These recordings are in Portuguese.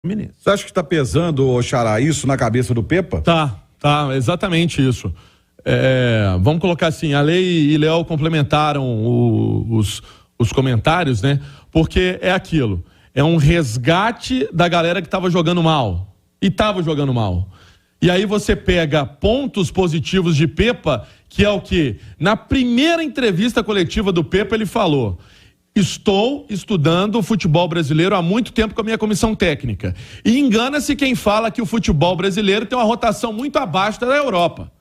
Fluminense. Você acha que está pesando, Xará, isso na cabeça do Pepa? Tá, exatamente isso. Vamos colocar assim, a Lei e Léo complementaram os comentários, né? Porque é aquilo, é um resgate da galera que estava jogando mal. E estava jogando mal. E aí você pega pontos positivos de Pepa, que é o quê? Na primeira entrevista coletiva do Pepa, ele falou: estou estudando o futebol brasileiro há muito tempo com a minha comissão técnica. E engana-se quem fala que o futebol brasileiro tem uma rotação muito abaixo da Europa.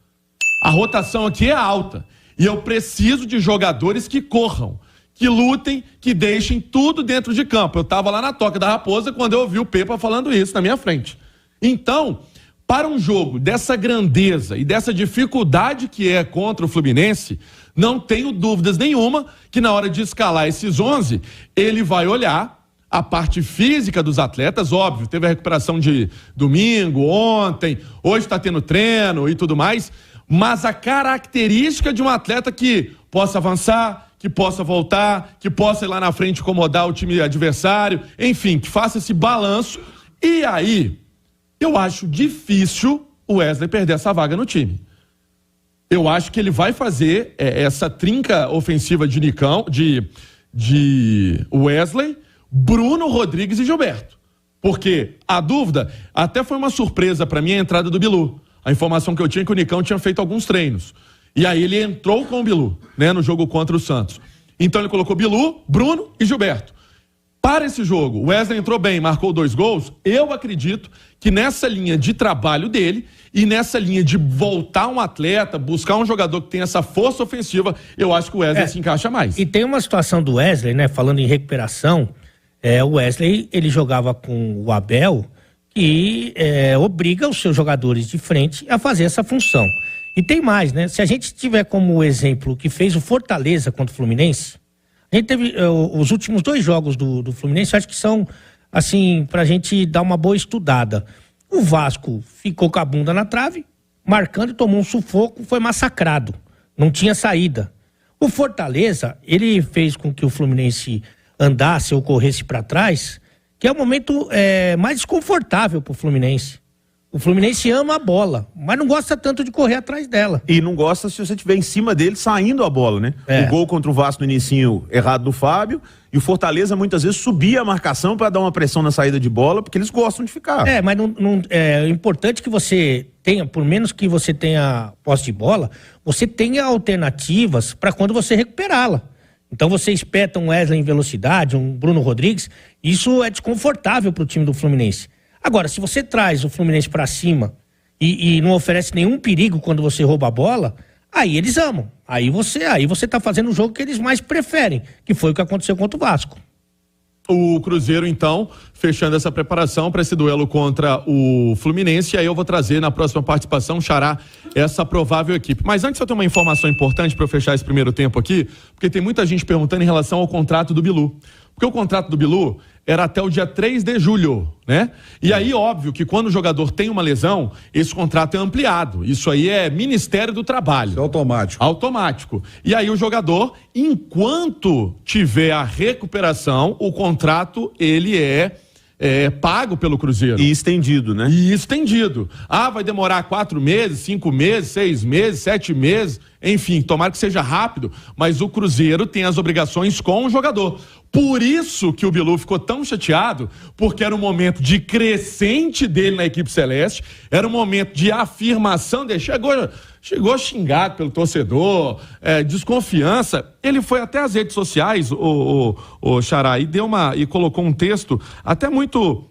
A rotação aqui é alta. E eu preciso de jogadores que corram, que lutem, que deixem tudo dentro de campo. Eu estava lá na Toca da Raposa quando eu ouvi o Pepa falando isso na minha frente. Então, para um jogo dessa grandeza e dessa dificuldade que é contra o Fluminense, não tenho dúvidas nenhuma que na hora de escalar esses 11, ele vai olhar a parte física dos atletas, óbvio, teve a recuperação de domingo, ontem, hoje está tendo treino e tudo mais, mas a característica de um atleta que possa avançar, que possa voltar, que possa ir lá na frente incomodar o time adversário, enfim, que faça esse balanço. E aí, eu acho difícil o Wesley perder essa vaga no time. Eu acho que ele vai fazer essa trinca ofensiva de Nicão, de Wesley, Bruno, Rodrigues e Gilberto. Porque a dúvida, até foi uma surpresa para mim a entrada do Bilu. A informação que eu tinha é que o Nicão tinha feito alguns treinos. E aí ele entrou com o Bilu, né, no jogo contra o Santos. Então ele colocou Bilu, Bruno e Gilberto. Para esse jogo, o Wesley entrou bem, marcou 2 gols. Eu acredito que nessa linha de trabalho dele e nessa linha de voltar um atleta, buscar um jogador que tem essa força ofensiva, eu acho que o Wesley se encaixa mais. E tem uma situação do Wesley, né, falando em recuperação, o Wesley, ele jogava com o Abel, que obriga os seus jogadores de frente a fazer essa função. E tem mais, né? Se a gente tiver como exemplo que fez o Fortaleza contra o Fluminense, a gente teve os últimos 2 jogos do Fluminense, acho que são, assim, pra gente dar uma boa estudada. O Vasco ficou com a bunda na trave, marcando e tomou um sufoco, foi massacrado. Não tinha saída. O Fortaleza, ele fez com que o Fluminense andasse ou corresse pra trás, que é o momento mais desconfortável pro Fluminense. O Fluminense ama a bola, mas não gosta tanto de correr atrás dela. E não gosta se você estiver em cima dele, saindo a bola, né? O gol contra o Vasco no inicinho errado do Fábio, e o Fortaleza muitas vezes subia a marcação para dar uma pressão na saída de bola, porque eles gostam de ficar. Mas é importante que você tenha, por menos que você tenha posse de bola, você tenha alternativas para quando você recuperá-la. Então você espeta um Wesley em velocidade, um Bruno Rodrigues, isso é desconfortável para o time do Fluminense. Agora, se você traz o Fluminense pra cima e não oferece nenhum perigo quando você rouba a bola, aí eles amam. Aí você tá fazendo o jogo que eles mais preferem, que foi o que aconteceu contra o Vasco. O Cruzeiro, então, fechando essa preparação para esse duelo contra o Fluminense, e aí eu vou trazer na próxima participação, Xará, essa provável equipe. Mas antes eu tenho uma informação importante para eu fechar esse primeiro tempo aqui, porque tem muita gente perguntando em relação ao contrato do Bilu. Porque o contrato do Bilu era até o dia 3 de julho, né? E aí, óbvio que quando o jogador tem uma lesão, esse contrato é ampliado. Isso aí é Ministério do Trabalho. Isso é automático. Automático. E aí o jogador, enquanto tiver a recuperação, o contrato, ele é pago pelo Cruzeiro. E estendido, né? E estendido. Vai demorar 4 meses, 5 meses, 6 meses, 7 meses, enfim, tomara que seja rápido, mas o Cruzeiro tem as obrigações com o jogador. Por isso que o Bilu ficou tão chateado, porque era um momento de crescente dele na equipe celeste, era um momento de afirmação dele, chegou xingado pelo torcedor, desconfiança. Ele foi até as redes sociais, o Xará, e colocou um texto até muito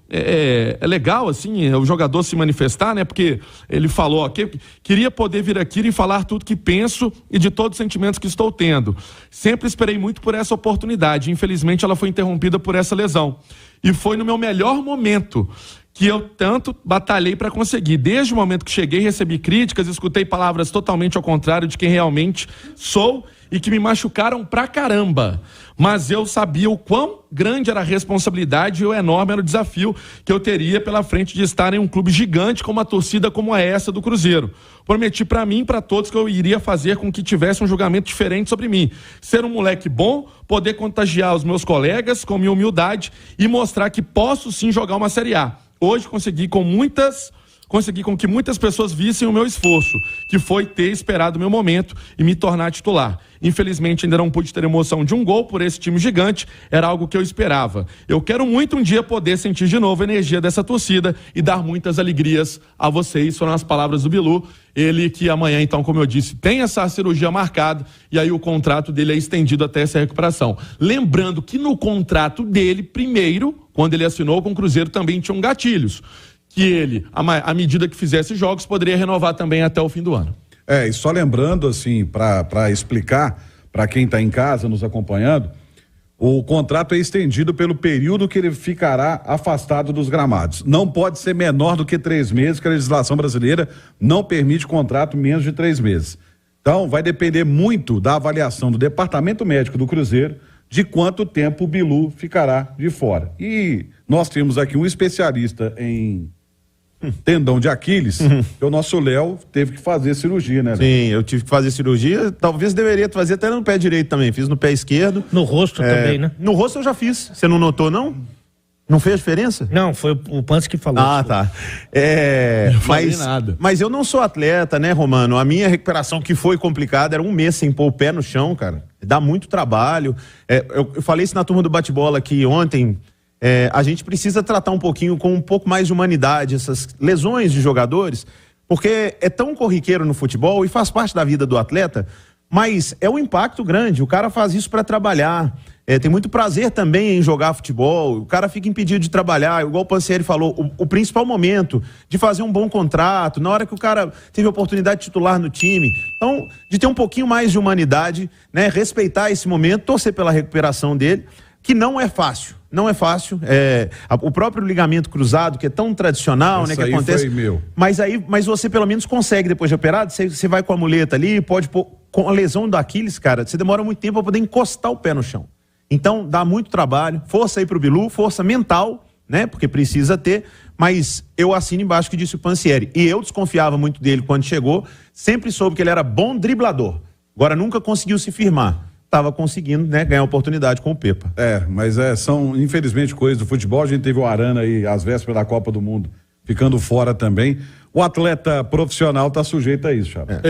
legal, assim, o jogador se manifestar, né? Porque ele falou que queria poder vir aqui e falar tudo que penso e de todos os sentimentos que estou tendo. Sempre esperei muito por essa oportunidade. Infelizmente, ela foi interrompida por essa lesão. E foi no meu melhor momento que eu tanto batalhei para conseguir. Desde o momento que cheguei, recebi críticas, escutei palavras totalmente ao contrário de quem realmente sou e que me machucaram pra caramba. Mas eu sabia o quão grande era a responsabilidade e o enorme era o desafio que eu teria pela frente de estar em um clube gigante com uma torcida como essa do Cruzeiro. Prometi pra mim e pra todos que eu iria fazer com que tivesse um julgamento diferente sobre mim. Ser um moleque bom, poder contagiar os meus colegas com minha humildade e mostrar que posso sim jogar uma Série A. hoje consegui com que muitas pessoas vissem o meu esforço, que foi ter esperado o meu momento e me tornar titular. Infelizmente, ainda não pude ter emoção de um gol por esse time gigante, era algo que eu esperava. Eu quero muito um dia poder sentir de novo a energia dessa torcida e dar muitas alegrias a vocês. Foram as palavras do Bilu. Ele que amanhã, então, como eu disse, tem essa cirurgia marcada e aí o contrato dele é estendido até essa recuperação. Lembrando que no contrato dele, primeiro, quando ele assinou com o Cruzeiro, também tinham gatilhos. Que ele, à medida que fizesse jogos, poderia renovar também até o fim do ano. E só lembrando, assim, para explicar para quem está em casa nos acompanhando, o contrato é estendido pelo período que ele ficará afastado dos gramados. Não pode ser menor do que 3 meses, que a legislação brasileira não permite contrato menos de 3 meses. Então, vai depender muito da avaliação do Departamento Médico do Cruzeiro de quanto tempo o Bilu ficará de fora. E nós temos aqui um especialista em tendão de Aquiles, que o nosso Léo teve que fazer cirurgia, né, Léo? Sim, eu tive que fazer cirurgia, talvez deveria fazer até no pé direito também, fiz no pé esquerdo. No rosto também, né? No rosto eu já fiz, você não notou não? Não fez diferença? Não, foi o Pance que falou. Ah, tá. Não falei nada. Mas eu não sou atleta, né, Romano? A minha recuperação que foi complicada era 1 mês sem pôr o pé no chão, cara. Dá muito trabalho. Eu falei isso na turma do bate-bola aqui ontem. A gente precisa tratar um pouquinho com um pouco mais de humanidade essas lesões de jogadores, porque é tão corriqueiro no futebol e faz parte da vida do atleta, mas é um impacto grande. O cara faz isso para trabalhar. Tem muito prazer também em jogar futebol, o cara fica impedido de trabalhar, igual o Pansieri falou, o principal momento de fazer um bom contrato, na hora que o cara teve a oportunidade de titular no time. Então, de ter um pouquinho mais de humanidade, né, respeitar esse momento, torcer pela recuperação dele, que não é fácil. Não é fácil. O próprio ligamento cruzado, que é tão tradicional, Essa né, que aí acontece. foi meu. Mas você pelo menos consegue, depois de operado, você vai com a muleta ali, pode pôr. Com a lesão do Aquiles, cara, você demora muito tempo para poder encostar o pé no chão. Então, dá muito trabalho. Força aí pro Bilu, força mental, né? Porque precisa ter. Mas eu assino embaixo que disse o Pansieri. E eu desconfiava muito dele quando chegou. Sempre soube que ele era bom driblador. Agora nunca conseguiu se firmar. Estava conseguindo, né, ganhar oportunidade com o Pepa. Mas são infelizmente coisas do futebol. A gente teve o Arana aí às vésperas da Copa do Mundo ficando fora também. O atleta profissional está sujeito a isso, Chapa.